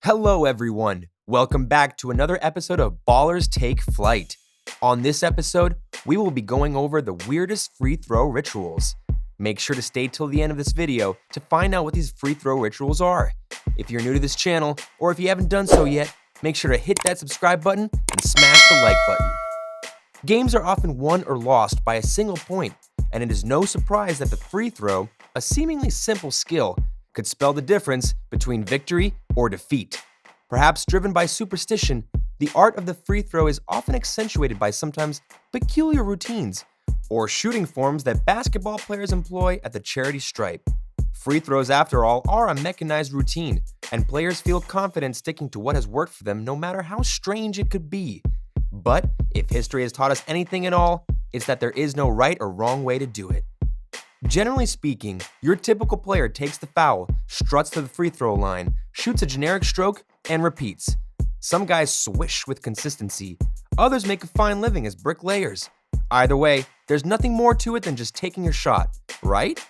Hello, everyone. Welcome back to another episode of Ballers Take Flight. On this episode, we will be going over the weirdest free throw rituals. Make sure to stay till the end of this video to find out what these free throw rituals are. If you're new to this channel, or if you haven't done so yet, make sure to hit that subscribe button and smash the like button. Games are often won or lost by a single point, and it is no surprise that the free throw, a seemingly simple skill, could spell the difference between victory or defeat. Perhaps driven by superstition, the art of the free throw is often accentuated by sometimes peculiar routines or shooting forms that basketball players employ at the charity stripe. Free throws, after all, are a mechanized routine, and players feel confident sticking to what has worked for them no matter how strange it could be. But if history has taught us anything at all, it's that there is no right or wrong way to do it. Generally speaking, your typical player takes the foul, struts to the free throw line, shoots a generic stroke, and repeats. Some guys swish with consistency, others make a fine living as bricklayers. Either way, there's nothing more to it than just taking your shot, right?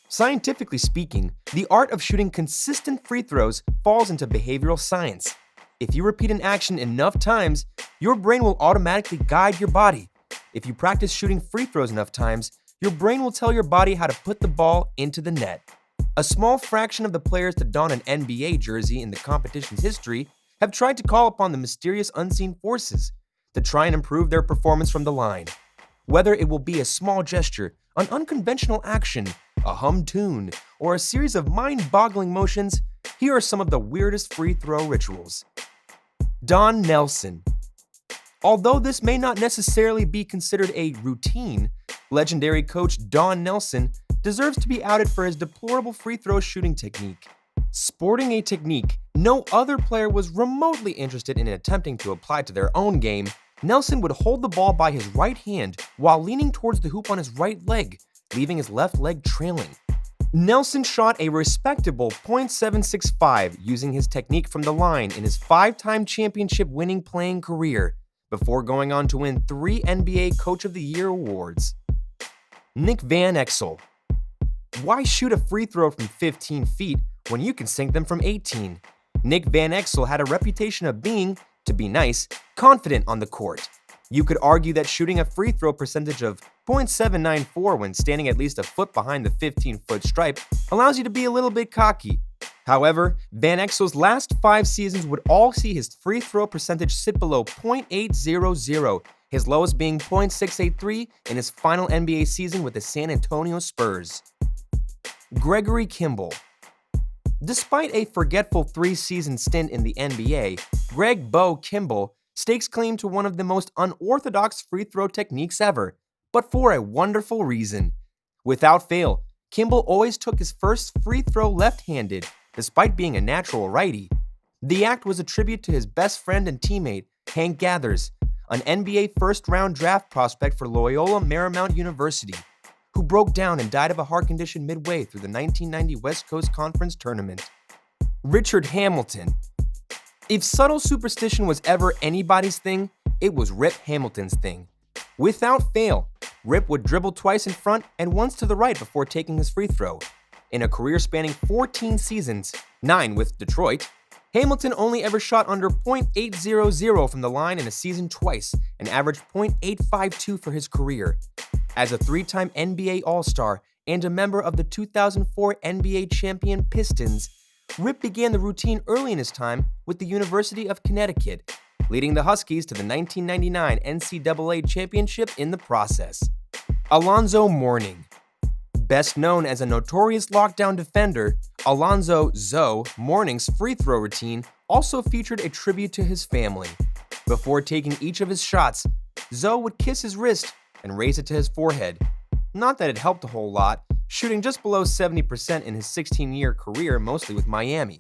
Scientifically speaking, the art of shooting consistent free throws falls into behavioral science. If you repeat an action enough times, your brain will automatically guide your body. If you practice shooting free throws enough times, your brain will tell your body how to put the ball into the net. A small fraction of the players to don an NBA jersey in the competition's history have tried to call upon the mysterious unseen forces to try and improve their performance from the line. Whether it will be a small gesture, an unconventional action, a hummed tune, or a series of mind-boggling motions, here are some of the weirdest free throw rituals. Don Nelson. Although this may not necessarily be considered a routine, legendary coach Don Nelson deserves to be outed for his deplorable free throw shooting technique. Sporting a technique no other player was remotely interested in attempting to apply to their own game, Nelson would hold the ball by his right hand while leaning towards the hoop on his right leg, leaving his left leg trailing. Nelson shot a respectable .765 using his technique from the line in his 5-time championship-winning playing career, before going on to win 3 NBA Coach of the Year awards. Nick Van Exel. Why shoot a free throw from 15 feet when you can sink them from 18? Nick Van Exel had a reputation of being, to be nice, confident on the court. You could argue that shooting a free throw percentage of .794 when standing at least a foot behind the 15-foot stripe allows you to be a little bit cocky. However, Van Exel's last 5 seasons would all see his free throw percentage sit below .800, his lowest being .683 in his final NBA season with the San Antonio Spurs. Gregory Kimball. Despite a forgetful 3-season stint in the NBA, Greg Bo Kimball stakes claim to one of the most unorthodox free throw techniques ever, but for a wonderful reason. Without fail, Kimball always took his first free throw left-handed, despite being a natural righty. The act was a tribute to his best friend and teammate, Hank Gathers, an NBA first-round draft prospect for Loyola Marymount University, who broke down and died of a heart condition midway through the 1990 West Coast Conference Tournament. Richard Hamilton. If subtle superstition was ever anybody's thing, it was Rip Hamilton's thing. Without fail, Rip would dribble twice in front and once to the right before taking his free throw. In a career spanning 14 seasons, 9 with Detroit, Hamilton only ever shot under .800 from the line in a season twice and averaged .852 for his career. As a 3-time NBA All-Star and a member of the 2004 NBA champion Pistons, Rip began the routine early in his time with the University of Connecticut, leading the Huskies to the 1999 NCAA championship in the process. Alonzo Mourning. Best known as a notorious lockdown defender, Alonzo "Zo" Mourning's free throw routine also featured a tribute to his family. Before taking each of his shots, Zo would kiss his wrist and raise it to his forehead. Not that it helped a whole lot, shooting just below 70% in his 16-year career, mostly with Miami.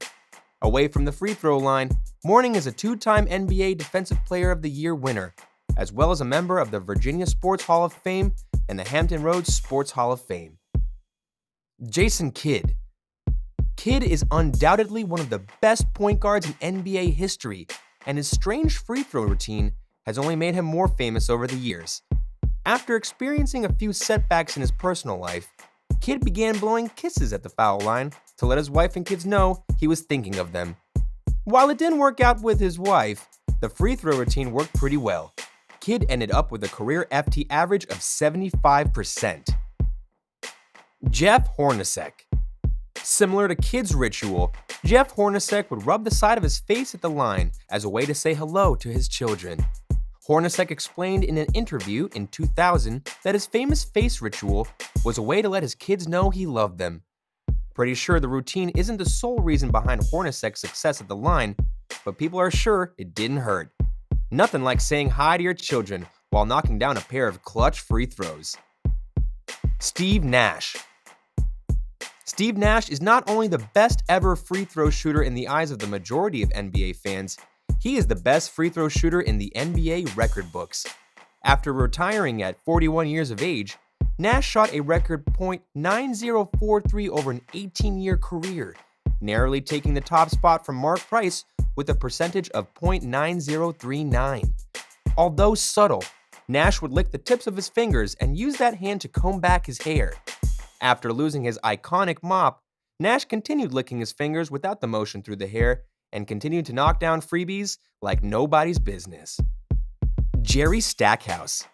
Away from the free throw line, Mourning is a 2-time NBA Defensive Player of the Year winner, as well as a member of the Virginia Sports Hall of Fame and the Hampton Roads Sports Hall of Fame. Jason Kidd. Kidd is undoubtedly one of the best point guards in NBA history, and his strange free throw routine has only made him more famous over the years. After experiencing a few setbacks in his personal life, Kidd began blowing kisses at the foul line to let his wife and kids know he was thinking of them. While it didn't work out with his wife, the free throw routine worked pretty well. Kidd ended up with a career FT average of 75%. Jeff Hornacek. Similar to Kidd's ritual, Jeff Hornacek would rub the side of his face at the line as a way to say hello to his children. Hornacek explained in an interview in 2000 that his famous face ritual was a way to let his kids know he loved them. Pretty sure the routine isn't the sole reason behind Hornacek's success at the line, but people are sure it didn't hurt. Nothing like saying hi to your children while knocking down a pair of clutch free throws. Steve Nash. Steve Nash is not only the best ever free throw shooter in the eyes of the majority of NBA fans, he is the best free throw shooter in the NBA record books. After retiring at 41 years of age, Nash shot a record .9043 over an 18-year career, narrowly taking the top spot from Mark Price with a percentage of .9039. Although subtle, Nash would lick the tips of his fingers and use that hand to comb back his hair. After losing his iconic mop, Nash continued licking his fingers without the motion through the hair and continued to knock down freebies like nobody's business. Jerry Stackhouse.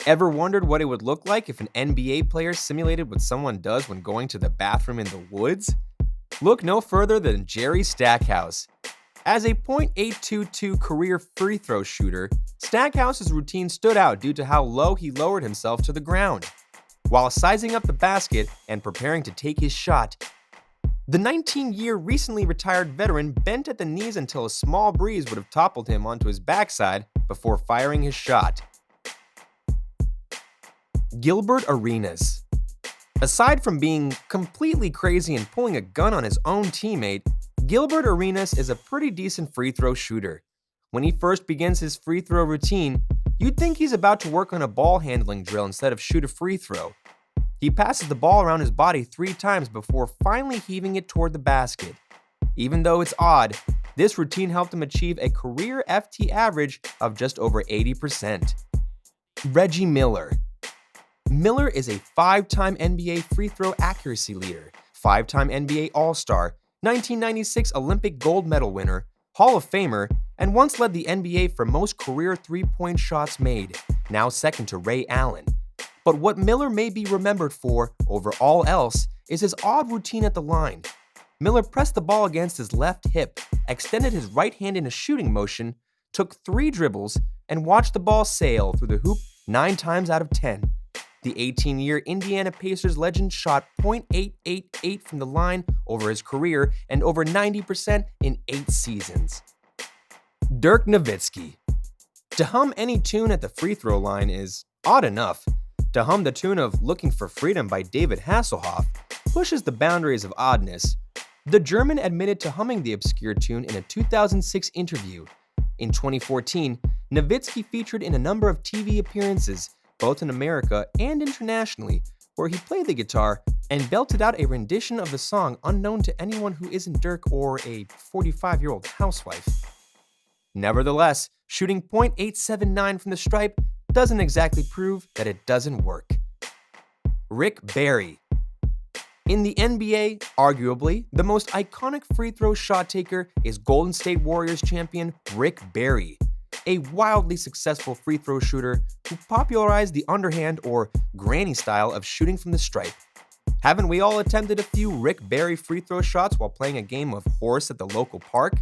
Ever wondered what it would look like if an NBA player simulated what someone does when going to the bathroom in the woods? Look no further than Jerry Stackhouse. As a .822 career free throw shooter, Stackhouse's routine stood out due to how low he lowered himself to the ground. While sizing up the basket and preparing to take his shot, the 19-year recently retired veteran bent at the knees until a small breeze would have toppled him onto his backside before firing his shot. Gilbert Arenas. Aside from being completely crazy and pulling a gun on his own teammate, Gilbert Arenas is a pretty decent free throw shooter. When he first begins his free throw routine, you'd think he's about to work on a ball handling drill instead of shoot a free throw. He passes the ball around his body 3 times before finally heaving it toward the basket. Even though it's odd, this routine helped him achieve a career FT average of just over 80%. Reggie Miller. Miller is a 5-time NBA free throw accuracy leader, 5-time NBA All-Star, 1996 Olympic gold medal winner, Hall of Famer, and once led the NBA for most career three-point shots made, now second to Ray Allen. But what Miller may be remembered for, over all else, is his odd routine at the line. Miller pressed the ball against his left hip, extended his right hand in a shooting motion, took 3 dribbles, and watched the ball sail through the hoop 9 times out of 10. The 18-year Indiana Pacers legend shot .888 from the line over his career and over 90% in 8 seasons. Dirk Nowitzki. To hum any tune at the free throw line is odd enough. To hum the tune of Looking for Freedom by David Hasselhoff pushes the boundaries of oddness. The German admitted to humming the obscure tune in a 2006 interview. In 2014, Nowitzki featured in a number of TV appearances, both in America and internationally, where he played the guitar and belted out a rendition of the song unknown to anyone who isn't Dirk or a 45-year-old housewife. Nevertheless, shooting .879 from the stripe doesn't exactly prove that it doesn't work. Rick Barry. In the NBA, arguably, the most iconic free throw shot taker is Golden State Warriors champion Rick Barry, a wildly successful free throw shooter who popularized the underhand or granny style of shooting from the stripe. Haven't we all attempted a few Rick Barry free throw shots while playing a game of horse at the local park?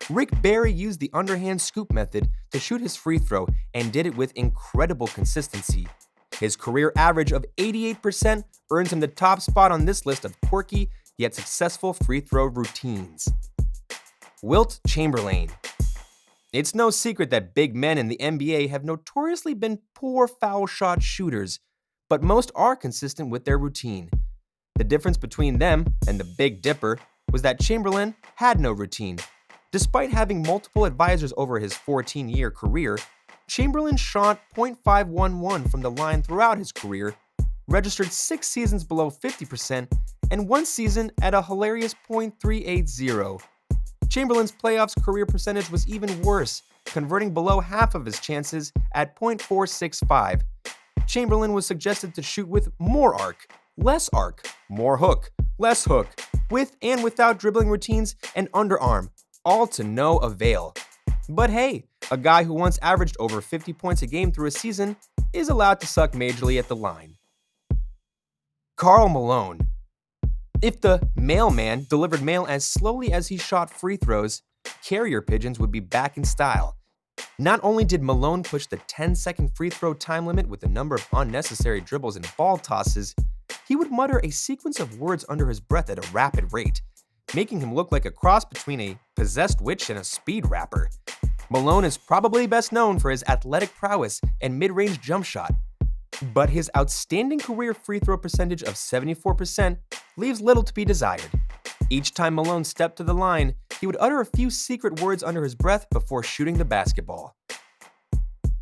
Rick Barry used the underhand scoop method to shoot his free throw and did it with incredible consistency. His career average of 88% earns him the top spot on this list of quirky yet successful free throw routines. Wilt Chamberlain. It's no secret that big men in the NBA have notoriously been poor foul shot shooters, but most are consistent with their routine. The difference between them and the Big Dipper was that Chamberlain had no routine. Despite having multiple advisors over his 14-year career, Chamberlain shot .511 from the line throughout his career, registered 6 seasons below 50%, and 1 season at a hilarious .380. Chamberlain's playoffs career percentage was even worse, converting below half of his chances at .465. Chamberlain was suggested to shoot with more arc, less arc, more hook, less hook, with and without dribbling routines, and underarm, all to no avail. But hey, a guy who once averaged over 50 points a game through a season is allowed to suck majorly at the line. Karl Malone. If the mailman delivered mail as slowly as he shot free throws, carrier pigeons would be back in style. Not only did Malone push the 10-second free throw time limit with a number of unnecessary dribbles and ball tosses, he would mutter a sequence of words under his breath at a rapid rate, making him look like a cross between a possessed witch and a speed rapper. Malone is probably best known for his athletic prowess and mid-range jump shot, but his outstanding career free throw percentage of 74% leaves little to be desired. Each time Malone stepped to the line, he would utter a few secret words under his breath before shooting the basketball.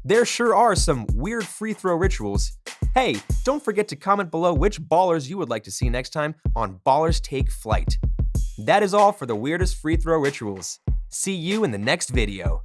There sure are some weird free throw rituals. Hey, don't forget to comment below which ballers you would like to see next time on Ballers Take Flight. That is all for the weirdest free throw rituals. See you in the next video.